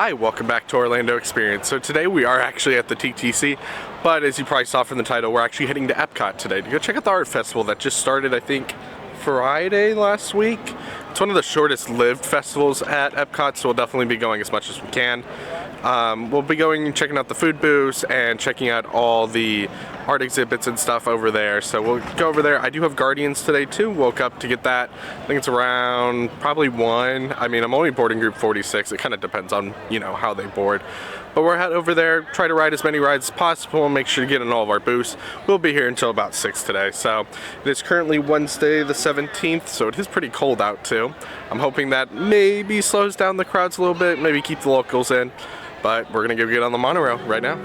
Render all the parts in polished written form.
Hi, welcome back to Orlando Experience. So today we are actually at the TTC, but as you probably saw from the title, we're actually heading to Epcot today to go check out the art festival that just started, I think, Friday last week. It's one of the shortest lived festivals at Epcot, so we'll definitely be going as much as we can. We'll be going and checking out the food booths and checking out all the art exhibits and stuff over there. So we'll go over there. I do have Guardians today too. Woke up to get that. I think it's around probably 1. I mean, I'm only boarding group 46. It kind of depends on, how they board. But we're head over there, try to ride as many rides as possible and make sure to get in all of our booths. We'll be here until about 6 today. So it is currently Wednesday the 17th, so it is pretty cold out too. I'm hoping that maybe slows down the crowds a little bit, maybe keep the locals in. But we're gonna go get on the monorail right now.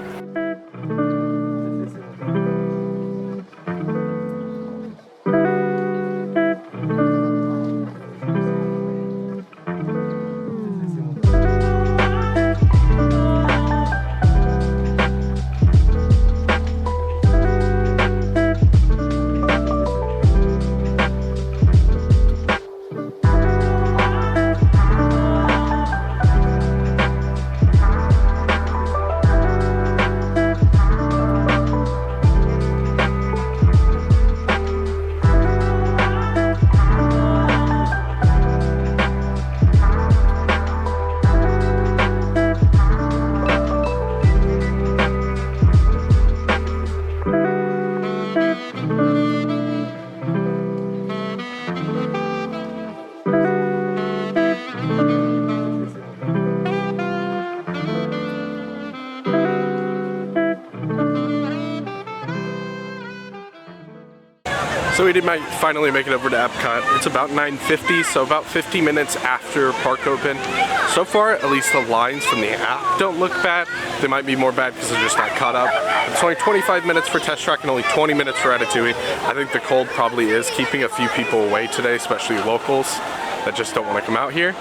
So we did finally make it over to Epcot. It's about 9:50, so about 50 minutes after park open. So far, at least the lines from the app don't look bad. They might be more bad because they're just not caught up. It's only 25 minutes for Test Track and only 20 minutes for Ratatouille. I think the cold probably is keeping a few people away today, especially locals that just don't want to come out here.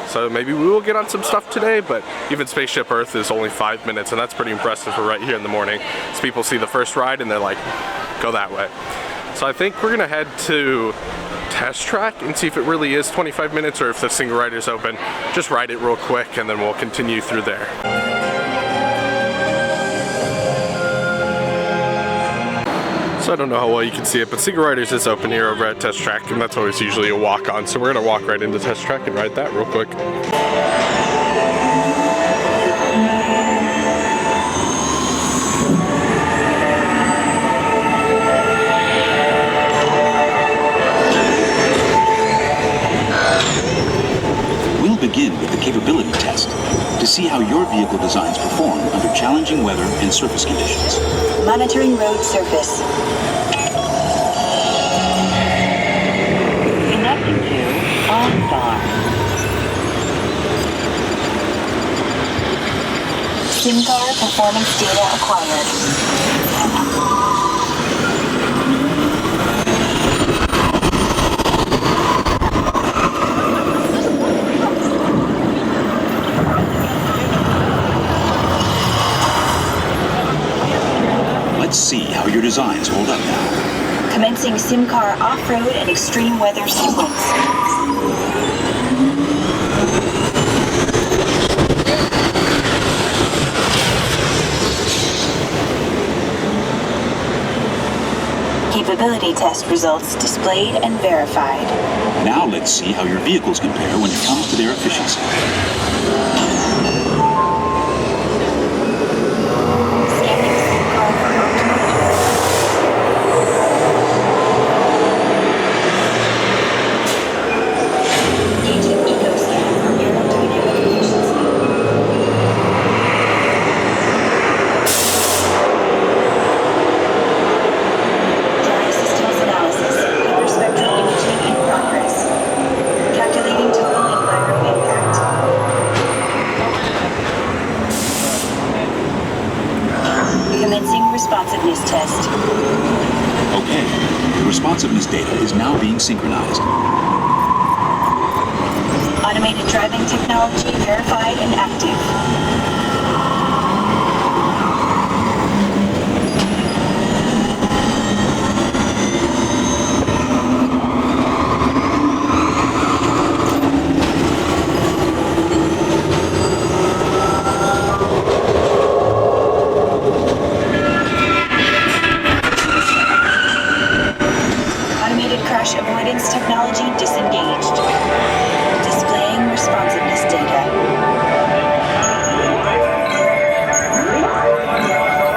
So maybe we will get on some stuff today, but even Spaceship Earth is only 5 minutes, and that's pretty impressive for right here in the morning. As people see the first ride and they're like, go that way. So I think we're gonna head to Test Track and see if it really is 25 minutes or if the single rider's open. Just ride it real quick and then we'll continue through there. So I don't know how well you can see it, but Single Riders is open here over at Test Track, and that's always usually a walk on. So we're gonna walk right into Test Track and ride that real quick. Begin with the capability test to see how your vehicle designs perform under challenging weather and surface conditions. Monitoring road surface. Connecting to OnStar. SimCar performance data acquired. Let's see how your designs hold up now. Commencing SimCar off-road and extreme weather sequence. Capability test results displayed and verified. Now let's see how your vehicles compare when it comes to their efficiency. Responsiveness test. Okay, the responsiveness data is now being synchronized. Automated driving technology verified and active. performance technology disengaged. Displaying responsiveness data.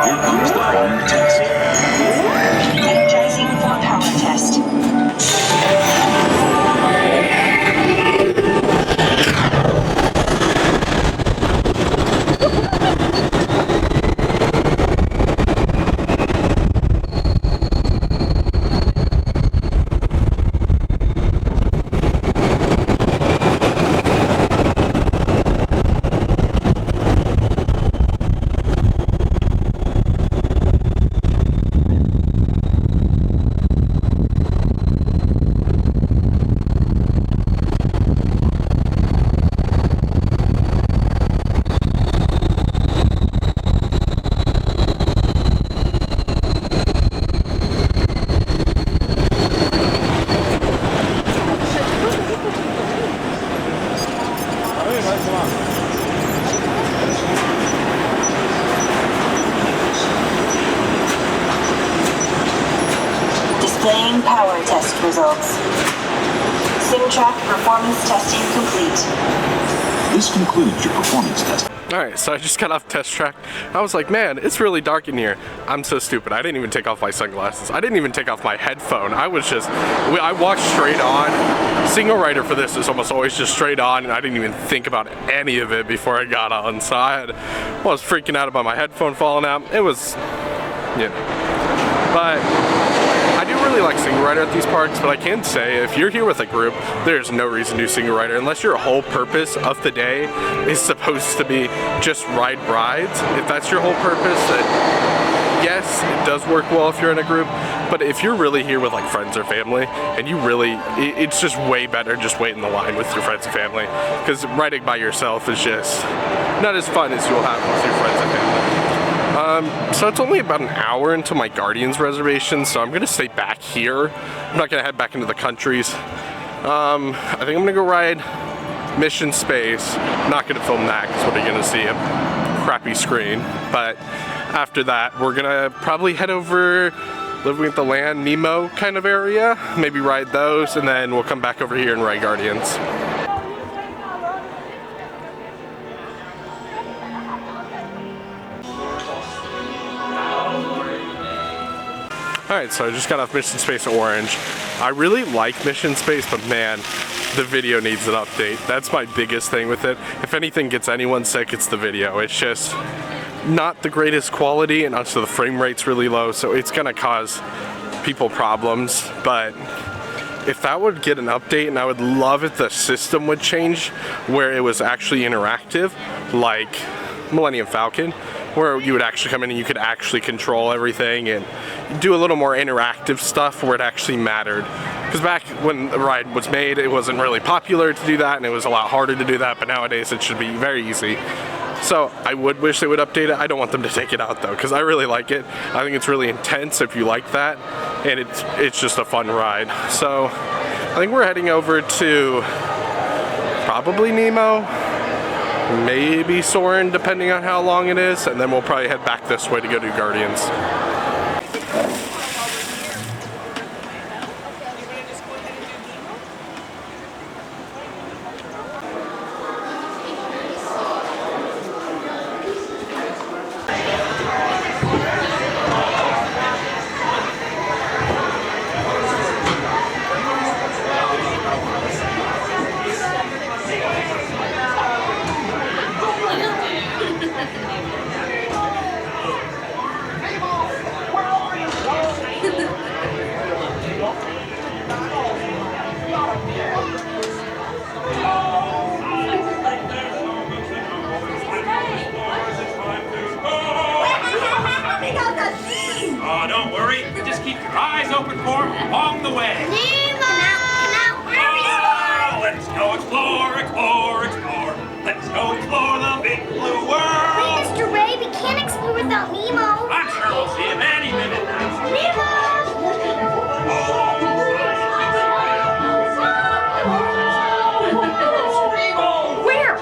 Here comes the final test. Energizing for power test. Displaying power test results. SimTrack performance testing complete. This concludes your performance test. Alright, so I just got off test track. I was like, man, it's really dark in here. I'm so stupid. I didn't even take off my sunglasses. I didn't even take off my headphone. I walked straight on. Single rider for this is almost always just straight on, and I didn't even think about any of it before I got on. So I was freaking out about my headphone falling out. It was, you know. But I do really like single rider at these parks, but I can say if you're here with a group, there's no reason to do single rider unless your whole purpose of the day is supposed to be just ride rides. If that's your whole purpose, then yes, it does work well if you're in a group. But if you're really here with like friends or family, and you really, it's just way better just wait in the line with your friends and family, because riding by yourself is just not as fun as you'll have with your friends and family. So it's only about an hour into my Guardians reservation, so I'm gonna stay back here. I'm not gonna head back into the countries. I think I'm gonna go ride Mission Space. I'm not gonna film that because what are you gonna see? A crappy screen. But after that, we're gonna probably head over Living with the Land, Nemo kind of area. Maybe ride those, and then we'll come back over here and ride Guardians. Alright, so I just got off Mission Space Orange. I really like Mission Space, but man, the video needs an update. That's my biggest thing with it. If anything gets anyone sick, it's the video. It's just not the greatest quality, and also the frame rate's really low, so it's gonna cause people problems. But if that would get an update, and I would love if the system would change where it was actually interactive, like Millennium Falcon, where you would actually come in and you could actually control everything and do a little more interactive stuff where it actually mattered. Because back when the ride was made, it wasn't really popular to do that, and it was a lot harder to do that, but nowadays it should be very easy. So I would wish they would update it. I don't want them to take it out though, because I really like it. I think it's really intense if you like that, and it's just a fun ride. So I think we're heading over to probably Nemo, maybe Soarin', depending on how long it is, and then we'll probably head back this way to go do Guardians. Don't worry, just keep your eyes open for him along the way. Nemo! Oh, let's go explore, explore, explore. Let's go explore the big blue world. Wait, Mr. Ray, we can't explore without Nemo. I'm sure we'll see him any minute now. Nemo! Where?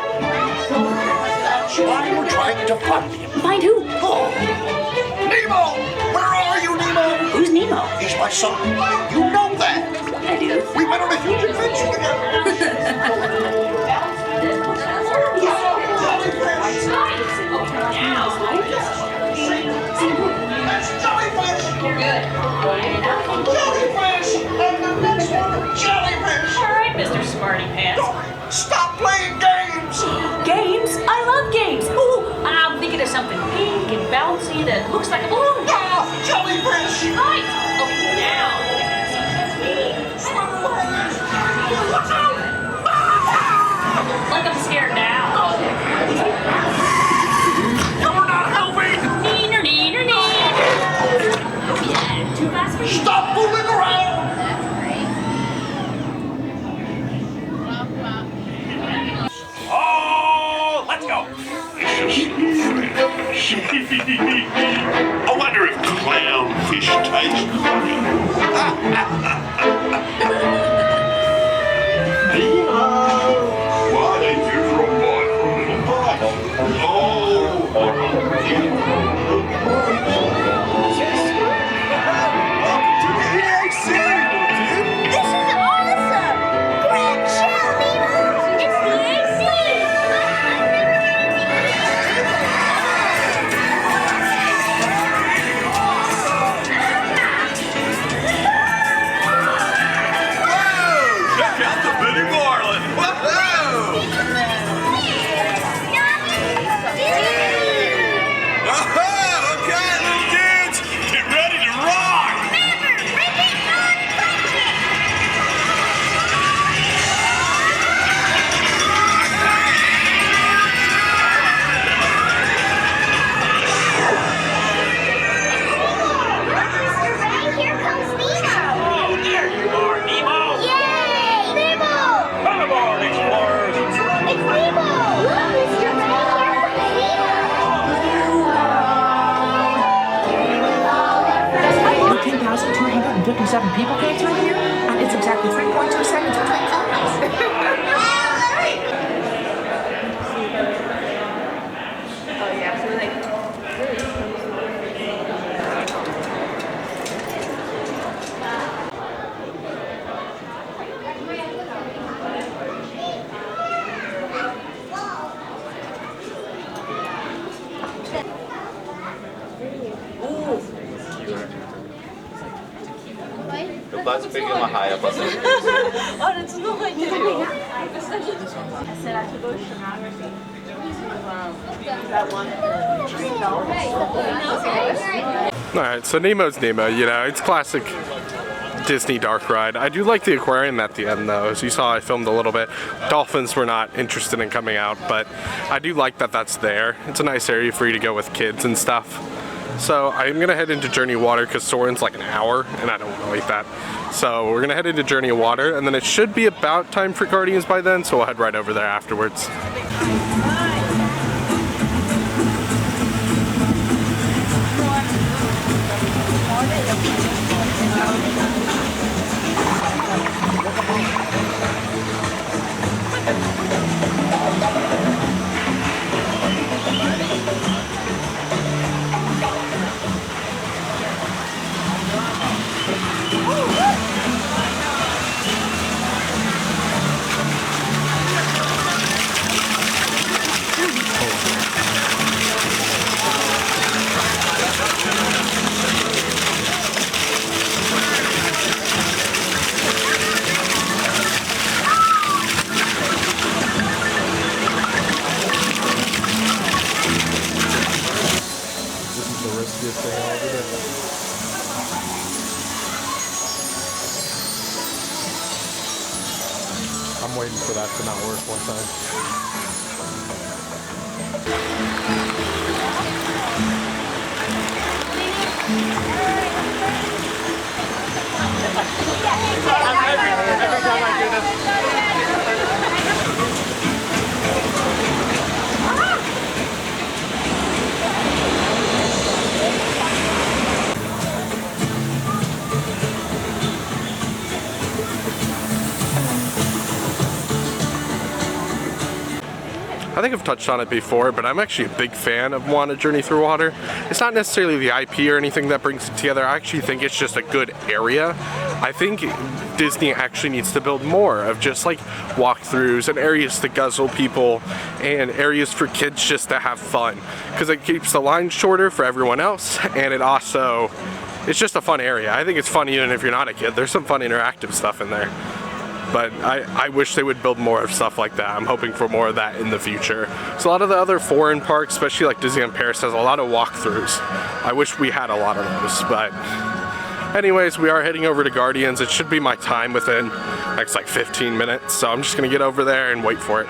That's why we're trying to find him. Find who? Oh. Nemo! Where are you, Nemo? Who's Nemo? He's my son. You know that. I idea. We went on a huge adventure That's jellyfish! Jellyfish! And the next one, jellyfish! All right, Mr. Smarty Pants. Stop playing games! Games? I love games. Ooh, I'm thinking of something pink and bouncy that looks like a balloon. Ah, jellyfish! Right. Okay, now. Like I'm scared now. You're not helping! Neener, neener, neener. Oh yeah, too fast for you. Stop fooling around! Oh, let's go. I wonder if clownfish taste funny. Why they do from bite for a little bite? Welcome to the EAC! This is awesome! Great show, Nemo! It's the AC! Check out the Bitty Marlin. Whoa! Okay, little dudes, get ready to rock. Here comes Nemo! Oh, there you are, Nemo. Yay! Nemo! Come aboard, explorers. It's Nemo! Mr. Ray, here comes Nemo! 10,257 people came through here, and it's exactly 3.2 seconds between photos. Let's begin my high up on this. Alright, so Nemo's Nemo, you know, it's classic Disney dark ride. I do like the aquarium at the end though. As you saw, I filmed a little bit. Dolphins were not interested in coming out, but I do like that that's there. It's a nice area for you to go with kids and stuff. So I'm gonna head into Journey of Water because Soarin's like an hour and I don't want to wait that. So we're gonna head into Journey of Water and then it should be about time for Guardians by then, so we'll head right over there afterwards. I'm waiting for that to not work one time. Every time I do this. I think I've touched on it before, but I'm actually a big fan of Moana Journey Through Water. It's not necessarily the IP or anything that brings it together. I actually think it's just a good area. I think Disney actually needs to build more of just like walkthroughs and areas to guzzle people and areas for kids just to have fun, because it keeps the line shorter for everyone else, and it's just a fun area. I think it's fun even if you're not a kid. There's some fun interactive stuff in there. But I wish they would build more of stuff like that. I'm hoping for more of that in the future. So a lot of the other foreign parks, especially like Disneyland Paris, has a lot of walkthroughs. I wish we had a lot of those, but anyways, we are heading over to Guardians. It should be my time within next like 15 minutes, so I'm just gonna get over there and wait for it.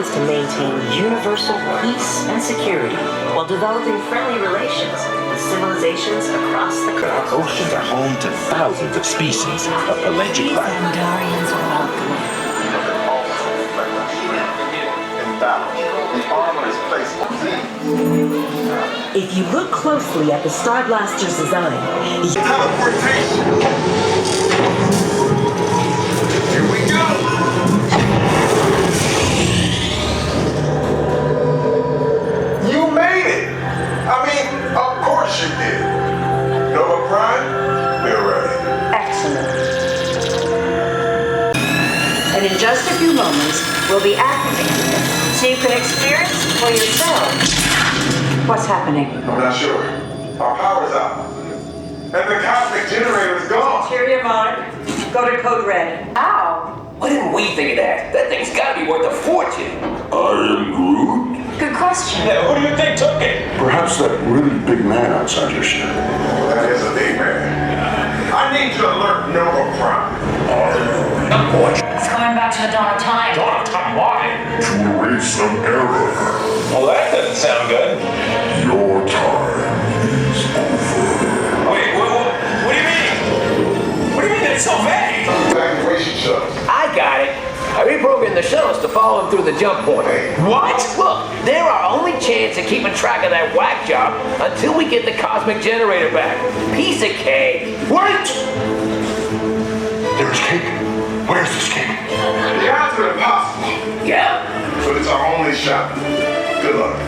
To maintain universal peace and security while developing friendly relations with civilizations across the globe. Our oceans are home to thousands of species of pelagic life. Andarians are welcome. If you look closely at the Star Blaster's design, Teleportation! Here we go! Of course you did. Nova Prime, we're ready. excellent. And in just a few moments, we'll be activating it so you can experience for yourself what's happening. I'm not sure. Our power's out. And the cosmic generator is gone. Interior monitor, go to code red. Ow! Why didn't we think of that? That thing's gotta be worth a fortune. I am Groot. Good question. Yeah, who do you think took it? Perhaps that really big man outside your ship. That is a big man. I need to alert Nova Prime. It's going back to the dawn of time. Dawn of time, why? To erase some error. Well, that doesn't sound good. Your time is over. Wait, what do you mean? What do you mean it's so vague? Evacuation shuttles. I got it. I reprogrammed the shuttles to follow him through the jump point. What? Look, they're our only chance of keeping track of that whack job until we get the cosmic generator back. Piece of cake. Wait! There's cake. Where's this cake? The odds are impossible. Yeah. But it's our only shot. Good luck.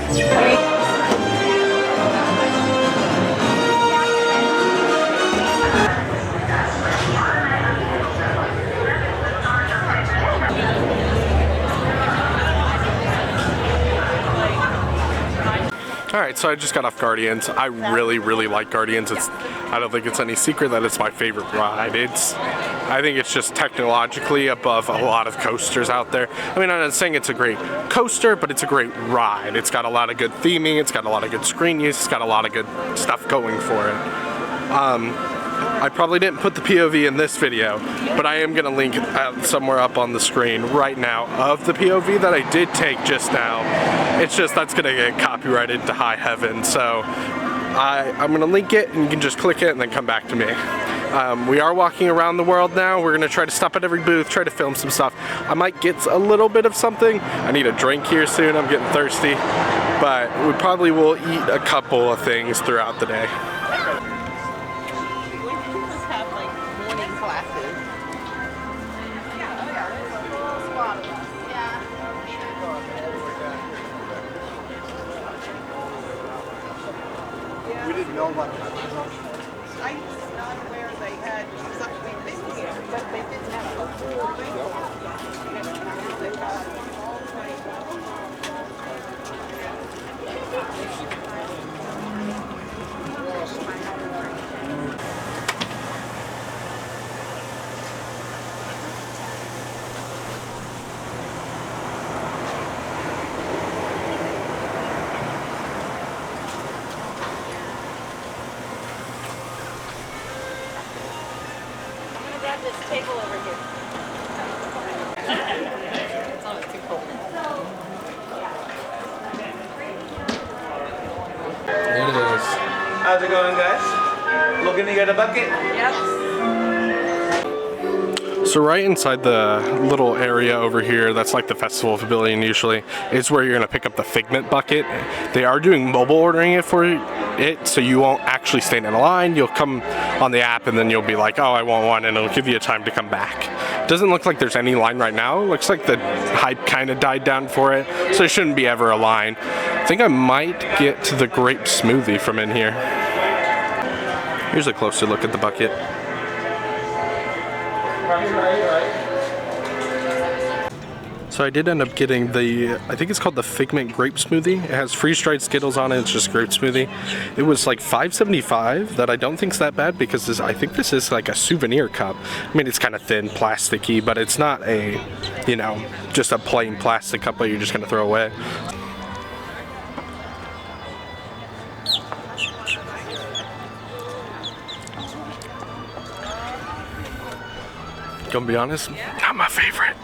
Alright, so I just got off Guardians. I really, really like Guardians. I don't think it's any secret that it's my favorite ride. I think it's just technologically above a lot of coasters out there. I mean, I'm not saying it's a great coaster, but it's a great ride. It's got a lot of good theming, it's got a lot of good screen use, it's got a lot of good stuff going for it. I probably didn't put the POV in this video, but I am going to link somewhere up on the screen right now of the POV that I did take just now. It's just that's going to get copyrighted to high heaven, so I'm going to link it and you can just click it and then come back to me. We are walking around the world now. We're going to try to stop at every booth, try to film some stuff. I might get a little bit of something. I need a drink here soon. I'm getting thirsty, but we probably will eat a couple of things throughout the day. We didn't know about that. I'm not aware they had something this year, but they didn't have a full this table over here. It's not too cold. There it is. How's it going, guys? Looking to get a bucket? Yep. So right inside the little area over here, that's like the festival pavilion usually, is where you're gonna pick up the Figment bucket. They are doing mobile ordering it for it, so you won't actually stand in a line. You'll come on the app and then you'll be like, oh, I want one, and it'll give you time to come back. Doesn't look like there's any line right now. Looks like the hype kind of died down for it, so there shouldn't be ever a line. I think I might get to the grape smoothie from in here. Here's a closer look at the bucket. So I did end up getting the, I think it's called the Figment grape smoothie. It has freeze-dried Skittles on it. It's just grape smoothie. It was like $5.75. That I don't think's that bad because I think this is like a souvenir cup. I mean, it's kind of thin, plasticky, but it's not a, you know, just a plain plastic cup that you're just gonna throw away. Gonna be honest, not my favorite.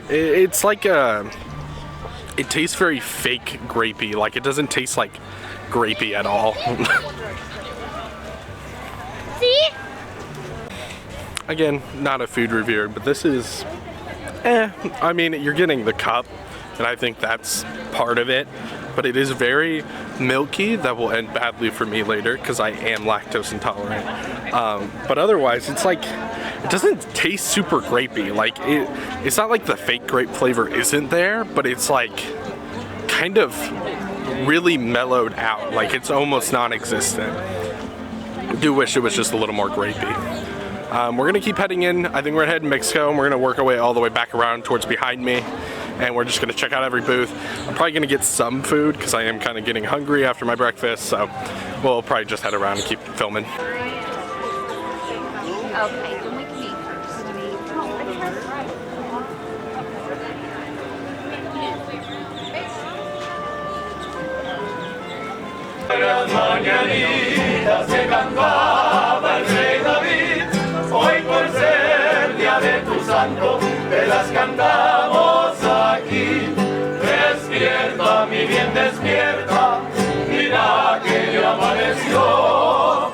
It's like it tastes very fake grapey. Like it doesn't taste like grapey at all. See? Again, not a food reviewer, but this is, I mean, you're getting the cup, and I think that's part of it. But it is very milky. That will end badly for me later because I am lactose intolerant. But otherwise, it's like, it doesn't taste super grapey. Like it's not like the fake grape flavor isn't there, but it's like kind of really mellowed out. Like it's almost non-existent. I do wish it was just a little more grapey. We're gonna keep heading in. I think we're heading Mexico, and we're gonna work our way all the way back around towards behind me. And we're just gonna check out every booth. I'm probably gonna get some food because I am kind of getting hungry after my breakfast. So we'll probably just head around and keep filming. Okay, then we can eat first. Las mañanitas que cantaba el rey David, hoy por ser día de tu santo, te las cantamos aquí. Despierta, mi bien, despierta, mira que ya amaneció.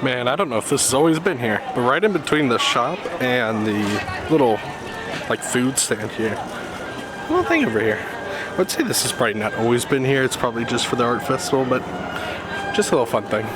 Man, I don't know if this has always been here, but right in between the shop and the little like food stand here, little thing over here. I would say this has probably not always been here. It's probably just for the art festival, but just a little fun thing.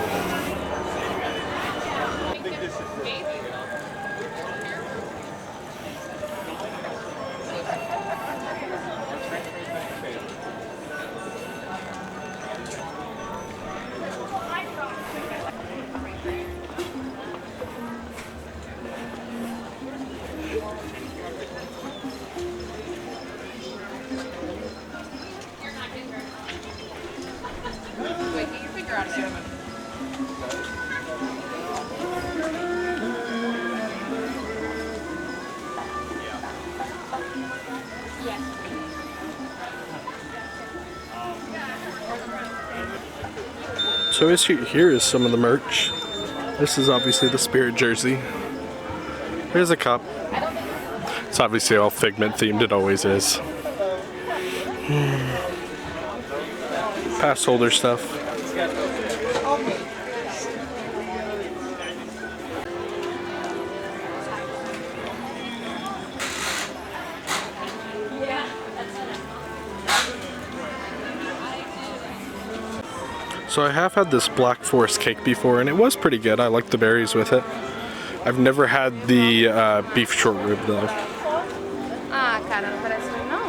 So as here is some of the merch. This is obviously the Spirit jersey. Here's a cup. It's obviously all Figment themed, it always is. Pass holder stuff. So I have had this Black Forest cake before, and it was pretty good. I like the berries with it. I've never had the beef short rib though. Ah, cara, não parece não.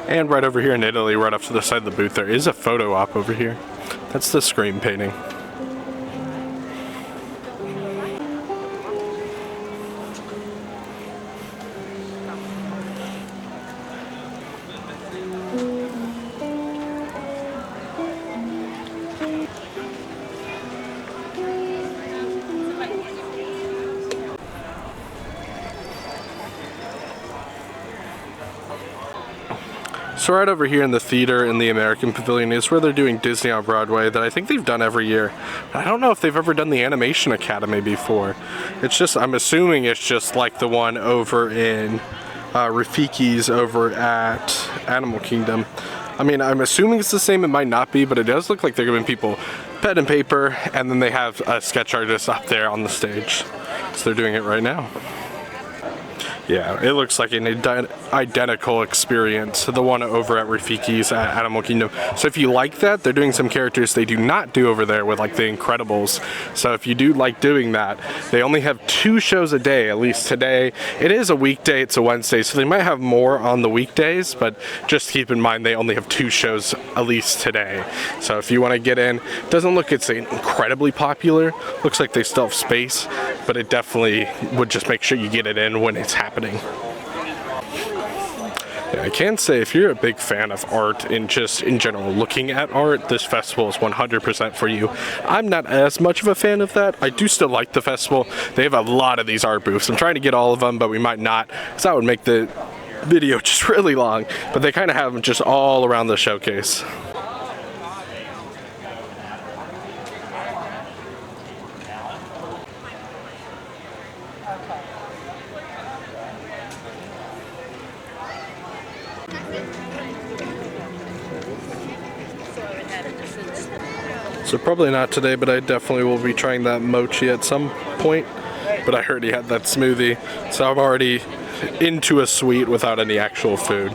And right over here in Italy, right up to the side of the booth, there is a photo op over here. That's the Scream painting. So right over here in the theater in the American Pavilion is where they're doing Disney on Broadway that I think they've done every year. I don't know if they've ever done the Animation Academy before. It's just, I'm assuming it's just like the one over in Rafiki's over at Animal Kingdom. I mean, I'm assuming it's the same, it might not be, but it does look like they're giving people pen and paper, and then they have a sketch artist up there on the stage. So they're doing it right now. Yeah, it looks like an identical experience to the one over at Rafiki's at Animal Kingdom. So if you like that, they're doing some characters they do not do over there with like the Incredibles. So if you do like doing that, they only have 2 shows a day, at least today. It is a weekday, it's a Wednesday, so they might have more on the weekdays, but just keep in mind they only have 2 shows at least today. So if you want to get in, it doesn't look it's incredibly popular. Looks like they still have space, but it definitely would just make sure you get it in when it's happening. Yeah, I can say if you're a big fan of art and just in general looking at art, this festival is 100% for you. I'm not as much of a fan of that. I do still like the festival. They have a lot of these art booths. I'm trying to get all of them, but we might not, because that would make the video just really long. But they kind of have them just all around the showcase. So probably not today, but I definitely will be trying that mochi at some point. But I heard he had that smoothie, so I'm already into a sweet without any actual food.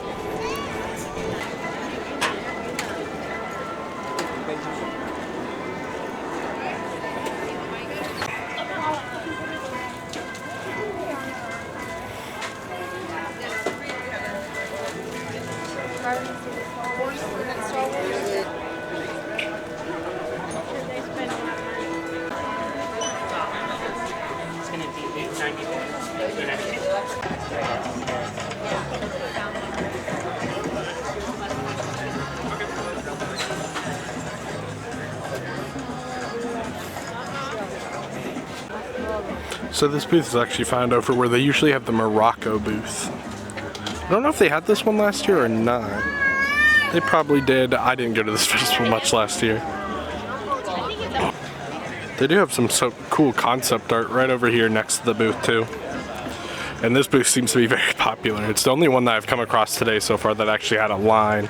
So this booth is actually found over where they usually have the Morocco booth. I don't know if they had this one last year or not. They probably did. I didn't go to this festival much last year. They do have some so cool concept art right over here next to the booth too. And this booth seems to be very popular. It's the only one that I've come across today so far that actually had a line.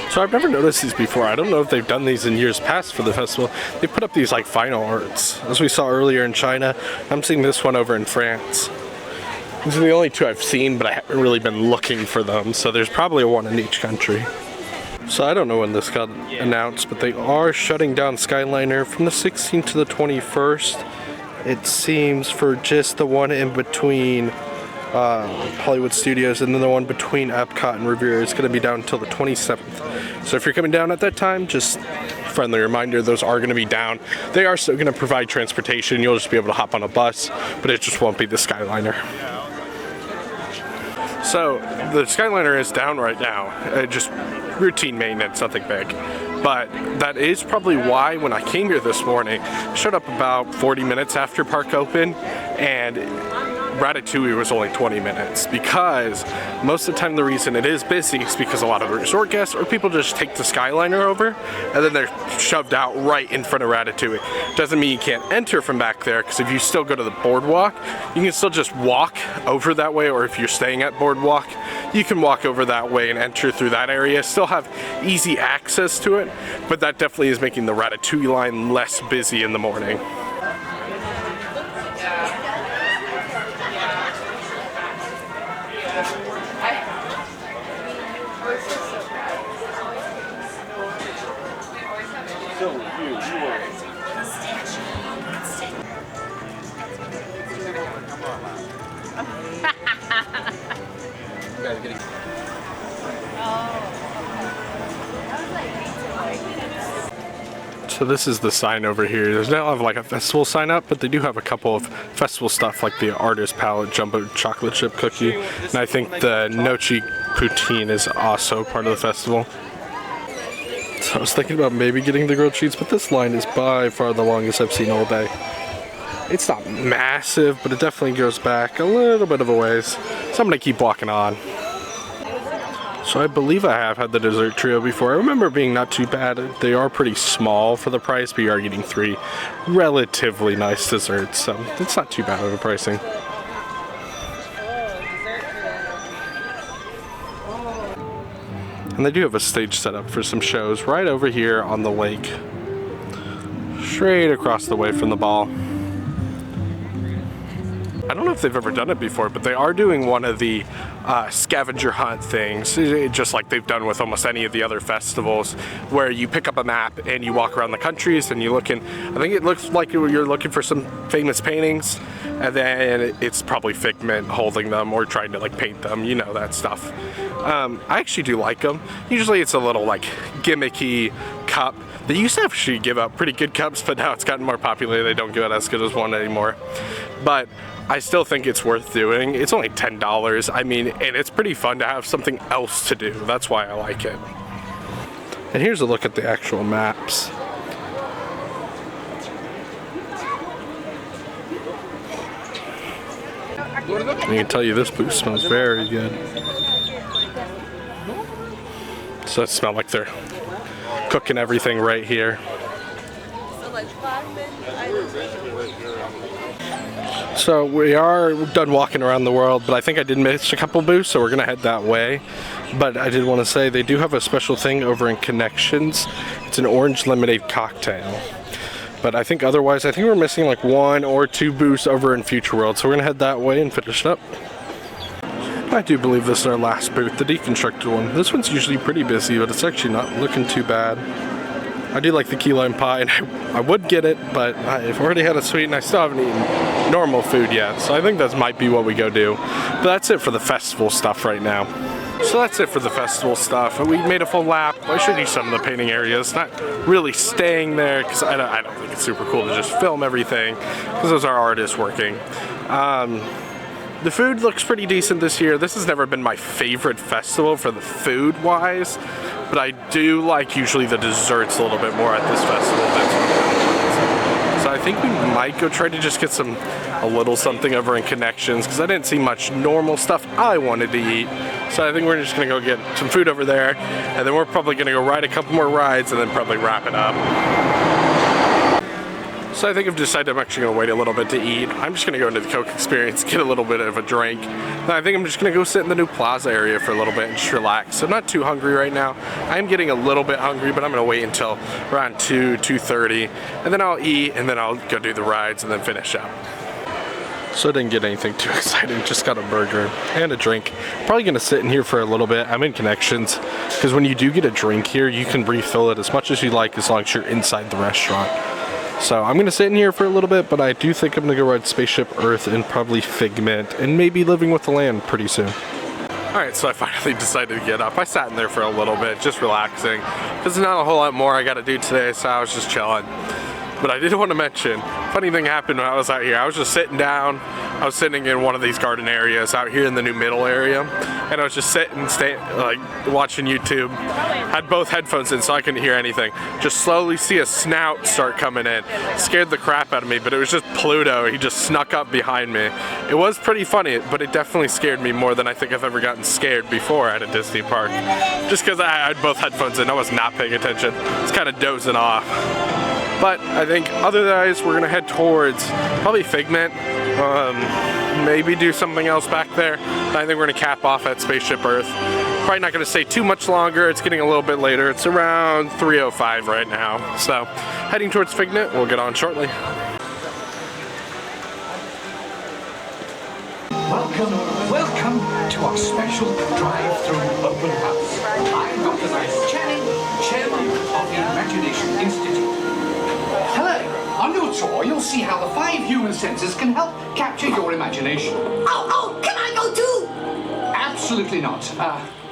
So I've never noticed these before. I don't know if they've done these in years past for the festival. They put up these like final arts. As we saw earlier in China, I'm seeing this one over in France. These are the only 2 I've seen, but I haven't really been looking for them. So there's probably one in each country. So I don't know when this got announced, but they are shutting down Skyliner from the 16th to the 21st. It seems for just the one in between Hollywood Studios, and then the one between Epcot and Riviera is going to be down until the 27th. So if you're coming down at that time, just friendly reminder, those are going to be down. They are still going to provide transportation. You'll just be able to hop on a bus, but it just won't be the Skyliner. So the Skyliner is down right now, just routine maintenance, nothing big. But that is probably why when I came here this morning, I showed up about 40 minutes after park open, and Ratatouille was only 20 minutes, because most of the time the reason it is busy is because a lot of the resort guests or people just take the Skyliner over and then they're shoved out right in front of Ratatouille. Doesn't mean you can't enter from back there, because if you still go to the boardwalk, you can still just walk over that way, or if you're staying at boardwalk, you can walk over that way and enter through that area. Still have easy access to it, but that definitely is making the Ratatouille line less busy in the morning. So this is the sign over here. There's not have like a festival sign up, but they do have a couple of festival stuff like the artist palette jumbo chocolate chip cookie, and I think the nochi poutine is also part of the festival. So I was thinking about maybe getting the grilled cheese, but this line is by far the longest I've seen all day. It's not massive, but it definitely goes back a little bit of a ways. So I'm gonna keep walking on. So I believe I have had the dessert trio before. I remember it being not too bad. They are pretty small for the price, but you are getting 3 relatively nice desserts, so it's not too bad of a pricing. And they do have a stage set up for some shows right over here on the lake, straight across the way from the ball. I don't know if they've ever done it before, but they are doing one of the scavenger hunt things, just like they've done with almost any of the other festivals, where you pick up a map and you walk around the countries and you look in. I think it looks like you're looking for some famous paintings, and then it's probably Figment holding them or trying to like paint them, you know, that stuff. I actually do like them. Usually it's a little like gimmicky cup. They used to actually give out pretty good cups, but now it's gotten more popular. They don't give out as good as one anymore. But I still think it's worth doing. It's only $10. I mean, and it's pretty fun to have something else to do. That's why I like it. And here's a look at the actual maps. I can tell you this booth smells very good. So it smells like they're cooking everything right here. So we are done walking around the world, but I think I did miss a couple booths, so we're gonna head that way. But I did want to say they do have a special thing over in Connections. It's an orange lemonade cocktail. But I think otherwise, I think we're missing like 1 or 2 booths over in Future World, so we're gonna head that way and finish it up. I do believe this is our last booth, the deconstructed one. This one's usually pretty busy, but it's actually not looking too bad. I do like the key lime pie, and I would get it, but I've already had a sweet, and I still haven't eaten normal food yet, so I think that might be what we go do. But that's it for the festival stuff right now. So that's it for the festival stuff. We made a full lap. I showed you some of the painting areas, not really staying there, because I don't think it's super cool to just film everything, because those are artists working. The food looks pretty decent this year. This has never been my favorite festival for the food wise, but I do like usually the desserts a little bit more at this festival. So I think we might go try to just get a little something over in Connections, because I didn't see much normal stuff I wanted to eat. So I think we're just gonna go get some food over there, and then we're probably gonna go ride a couple more rides and then probably wrap it up. So I think I've decided I'm actually gonna wait a little bit to eat. I'm just gonna go into the Coke Experience, get a little bit of a drink. And I think I'm just gonna go sit in the new plaza area for a little bit and just relax. So I'm not too hungry right now. I am getting a little bit hungry, but I'm gonna wait until around 2:30, and then I'll eat, and then I'll go do the rides and then finish up. So I didn't get anything too exciting, just got a burger and a drink. Probably gonna sit in here for a little bit. I'm in Connections, because when you do get a drink here, you can refill it as much as you like as long as you're inside the restaurant. So I'm gonna sit in here for a little bit, but I do think I'm gonna go ride Spaceship Earth and probably Figment and maybe Living with the Land pretty soon. Alright, so I finally decided to get up. I sat in there for a little bit, just relaxing, because there's not a whole lot more I gotta do today, so I was just chilling. But I did want to mention, funny thing happened when I was out here. I was just sitting down. I was sitting in one of these garden areas out here in the new middle area, and I was just sitting, like watching YouTube. Had both headphones in so I couldn't hear anything. Just slowly see a snout start coming in. Scared the crap out of me, but it was just Pluto. He just snuck up behind me. It was pretty funny, but it definitely scared me more than I think I've ever gotten scared before at a Disney park. Just because I had both headphones in, I was not paying attention. I was kind of dozing off. But I think otherwise we're gonna head towards probably Figment, maybe do something else back there. I think we're gonna cap off at Spaceship Earth. Probably not gonna stay too much longer. It's getting a little bit later. It's around 3:05 right now. So heading towards Figment, we'll get on shortly. Welcome to our special drive-through open house. I'm Dr. Nice Channing, Chairman of the Imagination Institute. Hello. On your tour, you'll see how the 5 human senses can help capture your imagination. Oh, can I go too? Absolutely not.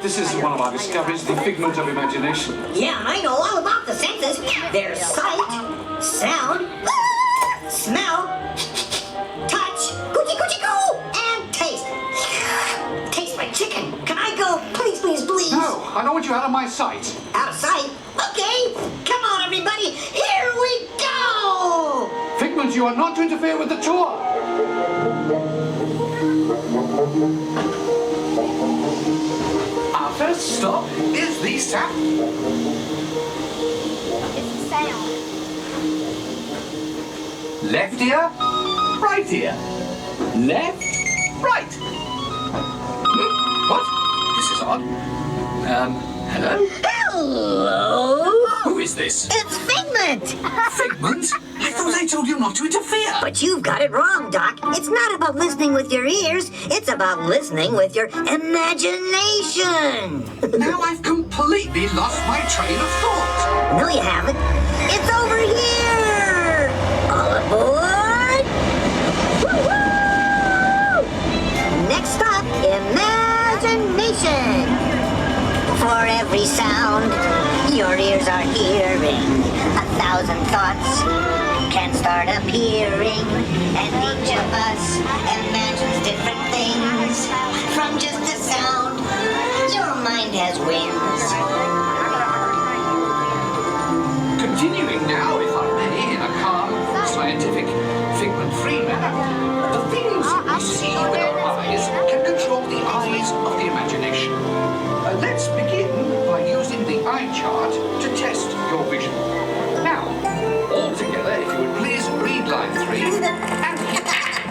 This is one of our discoveries, the figment of imagination. Yeah, I know all about the senses. There's sight, my sight. Out of sight? Okay. Come on, everybody. Here we go. Figment, you are not to interfere with the tour. Our first stop is the sap. It's a sound. Left ear, right ear. Left, right. What? This is odd. Hello? Hello. Who is this? It's Figment. Figment? I thought I told you not to interfere. But you've got it wrong, Doc. It's not about listening with your ears. It's about listening with your imagination. Now I've completely lost my train of thought. No, you haven't. It's over here. All aboard. Woo-hoo! Next stop, imagination. For every sound your ears are hearing, 1,000 thoughts can start appearing, and each of us imagines different things from just a sound. Your mind has wings. Continuing now, if I may, in a calm, scientific, figment-free manner, the things we see with our eyes can control the eyes of the imagination. Let's begin by using the eye chart to test your vision. Now, all together, if you would please read line 3 and hit.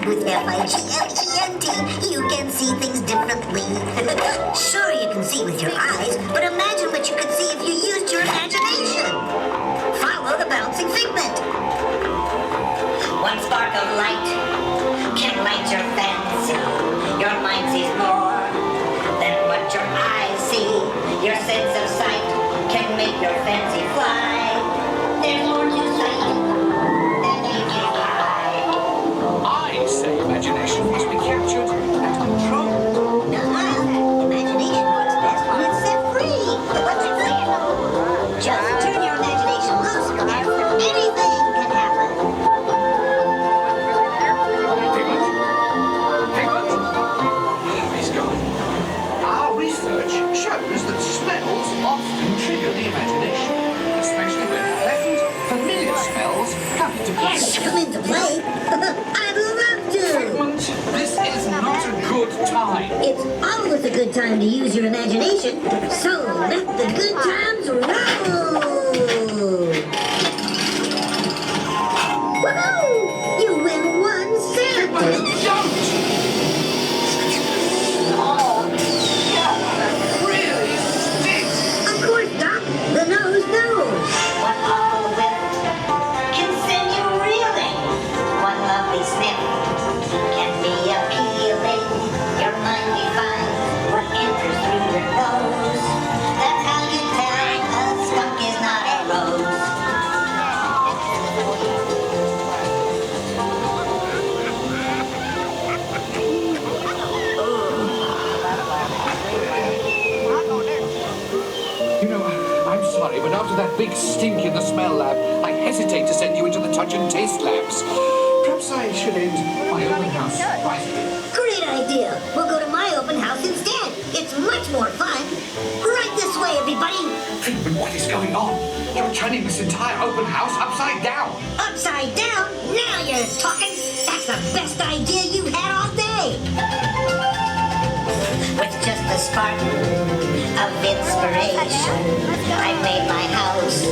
With F-I-G-L-E-N-T, you can see things differently. Sure, you can see with your eyes, but imagine what you could see if you used your imagination. Follow the bouncing figment. One spark of light can light your fancy. Your mind sees more than what your eyes see. Your sense of sight can make your fancy fly. There's more to sight than meets your eye. I say imagination must be captured and controlled. Imagination works best when it's set free. What you think? Just turn your imagination loose and anything can happen. Pigment? He's gone. Our research shows that smells often trigger the imagination, especially when pleasant, familiar smells come into play. Come into play? I'd love to. Figment, this is not a good time. It's always a good time to use your imagination, so let the good times roll. Woohoo! You win one cent. Don't! Oh, God, that really stinks. Of course, Doc. The nose knows. One awful whiff can send you reeling. One lovely sniff can be appealing. Your mind defines what enters through your nose. That's how you tell a skunk is not a rose. You know, I'm sorry, but after that big stink in the smell lab, I hesitate to send you into the touch and taste labs. Perhaps I should end my open house right here. Great idea. We'll go to my open house instead. It's much more fun. Right this way, everybody. Figment, what is going on? You're turning this entire open house upside down. Upside down? Now you're talking. That's the best idea you've had all day. With just a spark of inspiration, I made my house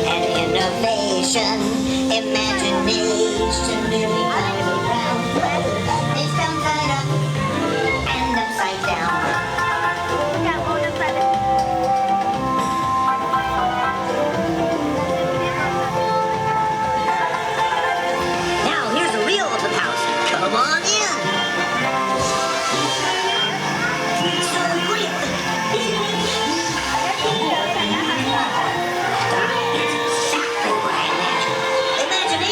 an innovation. Imagination really climbs around. It's downside up and upside down. Now here's a real open house. Come on in. So great. Exactly what I imagined.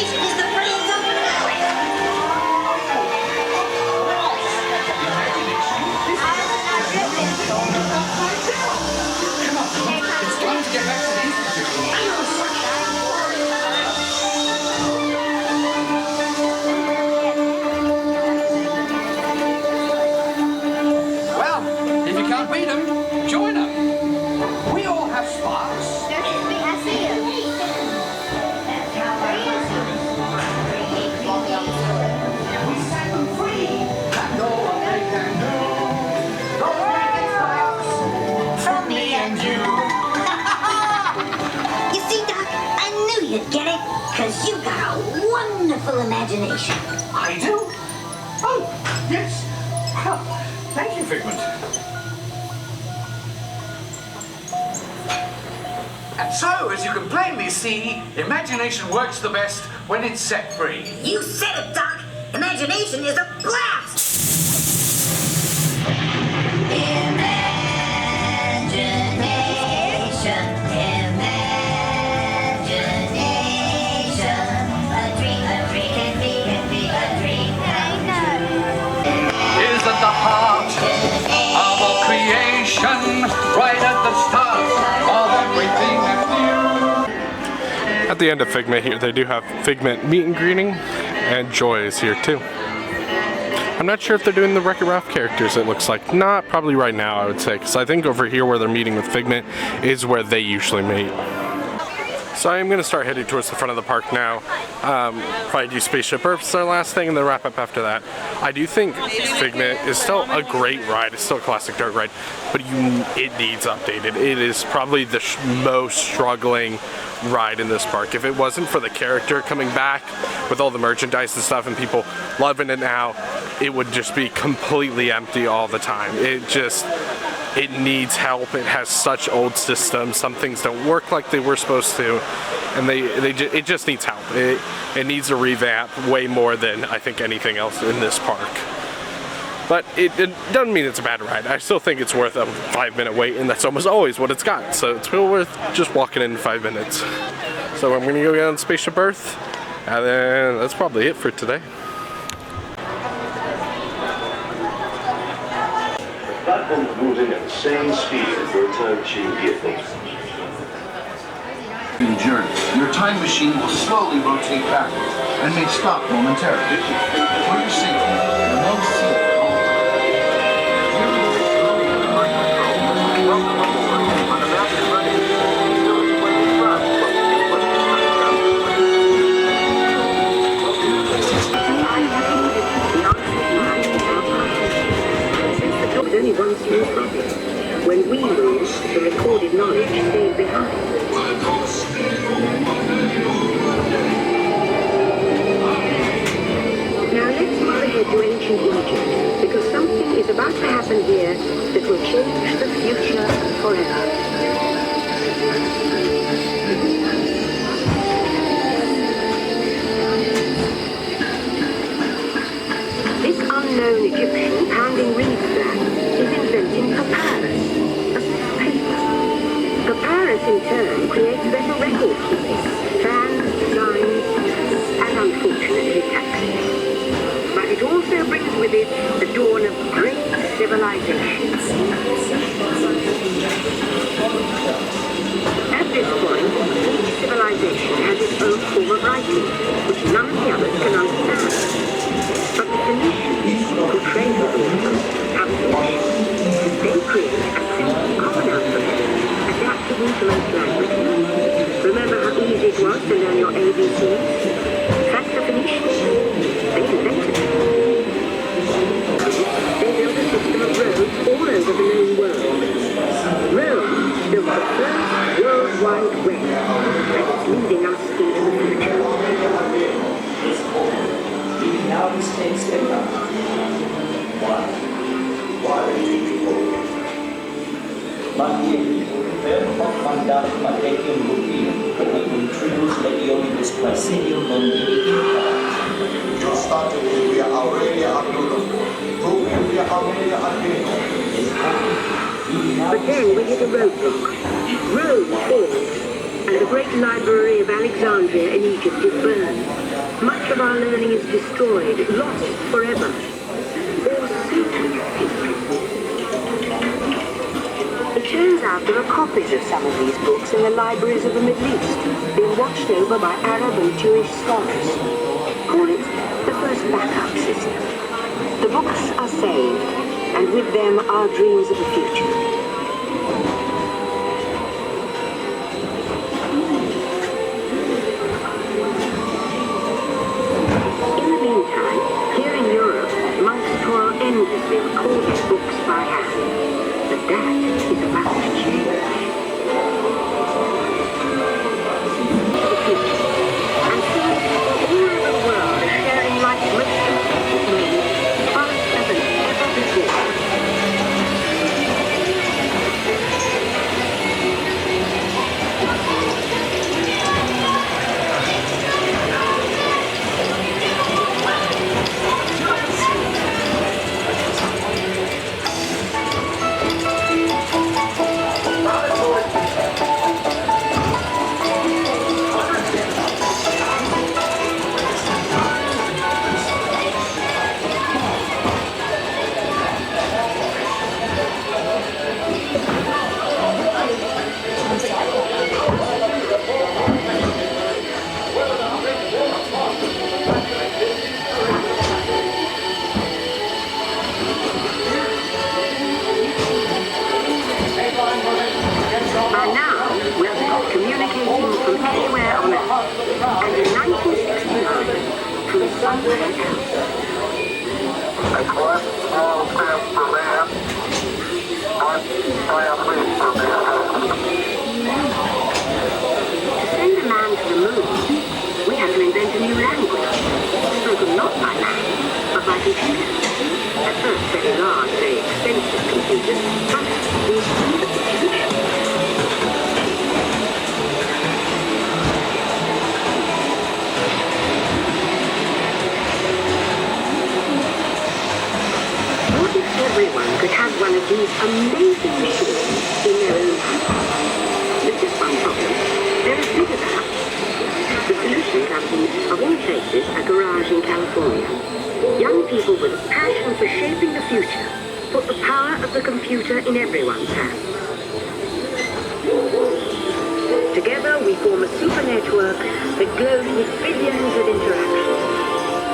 it, get it? Because you got a wonderful imagination. I do? Oh, yes. Well, thank you, Figment. And so, as you can plainly see, imagination works the best when it's set free. You said it, Doc. Imagination is a blast. At the heart of all creation, right at the start of everything that's new. At the end of Figment here, they do have Figment meet and greeting, and Joy is here too. I'm not sure if they're doing the Wreck-It Ralph characters, it looks like. Not probably right now, I would say, because I think over here where they're meeting with Figment is where they usually meet. So I am going to start heading towards the front of the park now. Probably do Spaceship Earth's our last thing and then wrap up after that. I do think Figment is still a great ride. It's still a classic dark ride, but it needs updated. It is probably the most struggling ride in this park. If it wasn't for the character coming back with all the merchandise and stuff and people loving it now, it would just be completely empty all the time. It needs help. It has such old systems. Some things don't work like they were supposed to, and it just needs help. It needs a revamp way more than I think anything else in this park. But it doesn't mean it's a bad ride. I still think it's worth a 5-minute wait, and that's almost always what it's got. So it's well worth just walking in 5 minutes. So I'm gonna go get on Spaceship Earth, and then that's probably it for today. The platform's moving at the same speed as your time machine vehicle. Journey. Your time machine will slowly rotate backwards and may stop momentarily. For your safety, no seat. Only one small problem. When we lose, the recorded knowledge stays behind. Now let's move ahead to ancient Egypt, because something is about to happen here that will change the future forever. This unknown Egyptian pounding reed flag is inventing papyrus, a paper. Papyrus in turn creates better record keeping, plans, designs, and unfortunately taxes. But it also brings with it the dawn of great civilizations. At this point, each civilization has its own form of writing, which none of the others can understand. But the Phoenicians, who trade with them, have this. They create a simple common alphabet, adaptable to most languages. Remember how easy it was to learn your ABCs? That's the Phoenicians. They invented it. They built a system of roads all over the known world. Rome built the first World Wide Web, and it's leading us into the future. Now this takes Epcot. Why do you Mantieni, per mandato Matecchio Lupino, who introduced the Ionibus Presidio non dividi. You started with we are Aurelia Abdullah. Proving we are Aurelia Abdullah. But then we hit a roadblock. Rome falls, and the great library of Alexandria in Egypt is burned. Much of our learning is destroyed, lost forever. Or so we think. It turns out there are copies of some of these books in the libraries of the Middle East, being watched over by Arab and Jewish scholars. Call it the first backup system. The books are saved, and with them our dreams of the future. Endlessly recorded books by hand, but that is about to change. everyone else. That's one small step for man, one giant leap for mankind. To send a man to the moon, we had to invent a new language, spoken not by man, but by computers. At first very large, very expensive computers, but we see the solution. What if everyone could have one of these amazing machines in their own house? There's just one problem. They're as big as a house. The solution comes in, of all places, a garage in California. Young people with a passion for shaping the future put the power of the computer in everyone's hands. Together we form a super network that glows with billions of interactions.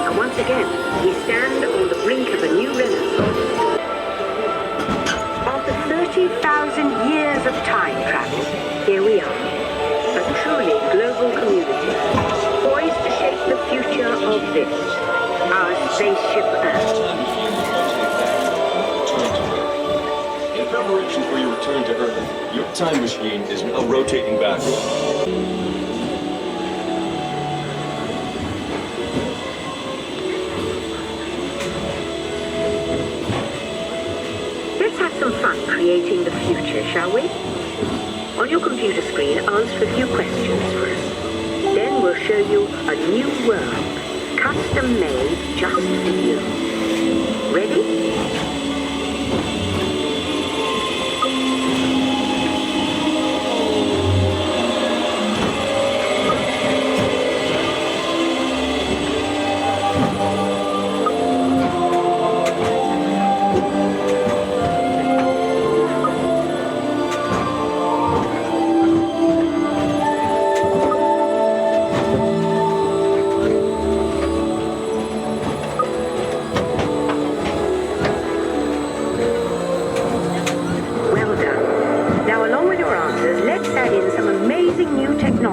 And once again, we stand on the brink of a new renaissance. After 30,000 years of time travel, here we are, a truly global community, poised to shape the future of this, our spaceship Earth. In preparation for your return to Earth, your time machine is now rotating backwards. Let's have some fun creating the future, shall we? On your computer screen, answer a few questions for us. Then we'll show you a new world, custom made just for you. Ready?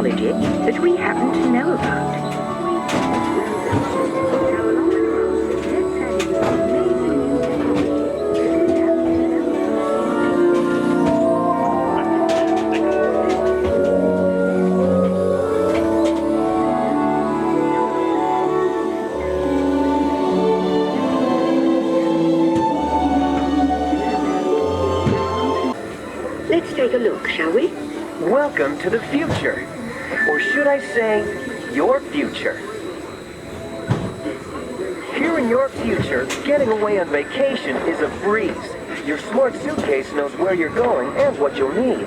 That we happen to know about. Let's take a look, shall we? Welcome to the future. Or should I say, your future. Here in your future, getting away on vacation is a breeze. Your smart suitcase knows where you're going and what you'll need.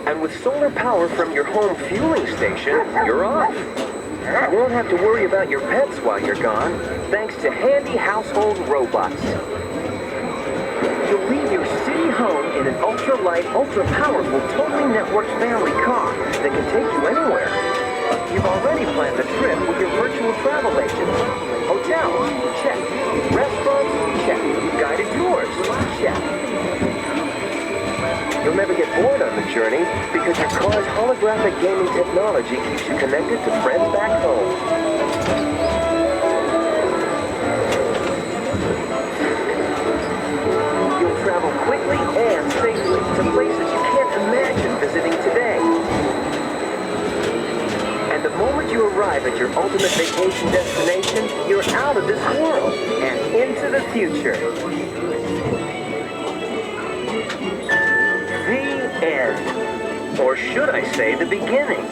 And with solar power from your home fueling station, you're off. You won't have to worry about your pets while you're gone, thanks to handy household robots. You'll leave your city home in an ultra-light, ultra-powerful, totally networked family car that can take you anywhere. You've already planned the trip with your virtual travel agents. Hotels, check. Restaurants, check. Guided tours, check. You'll never get bored on the journey because your car's holographic gaming technology keeps you connected to friends back home. Travel quickly and safely to places you can't imagine visiting today. And the moment you arrive at your ultimate vacation destination, you're out of this world and into the future. The end. Or should I say the beginning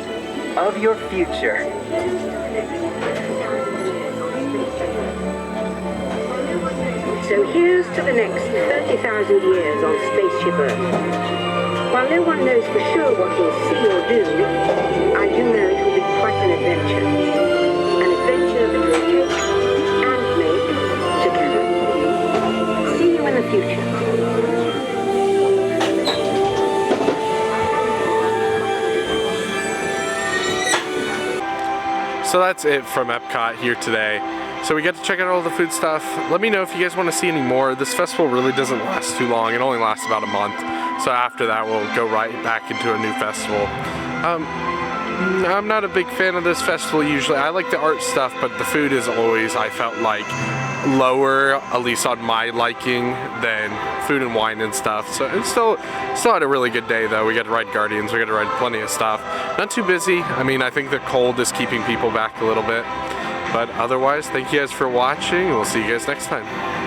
of your future. So here's to the next 30,000 years on Spaceship Earth. While no one knows for sure what we'll see or do, I do know it will be quite an adventure. An adventure that we'll take and make together. See you in the future. So that's it from Epcot here today. So we got to check out all the food stuff. Let me know if you guys want to see any more. This festival really doesn't last too long. It only lasts about a month. So after that, we'll go right back into a new festival. I'm not a big fan of this festival usually. I like the art stuff, but the food is always, I felt like, lower, at least on my liking, than food and wine and stuff. So it's still had a really good day though. We got to ride Guardians, we got to ride plenty of stuff. Not too busy. I mean, I think the cold is keeping people back a little bit. But otherwise, thank you guys for watching. We'll see you guys next time.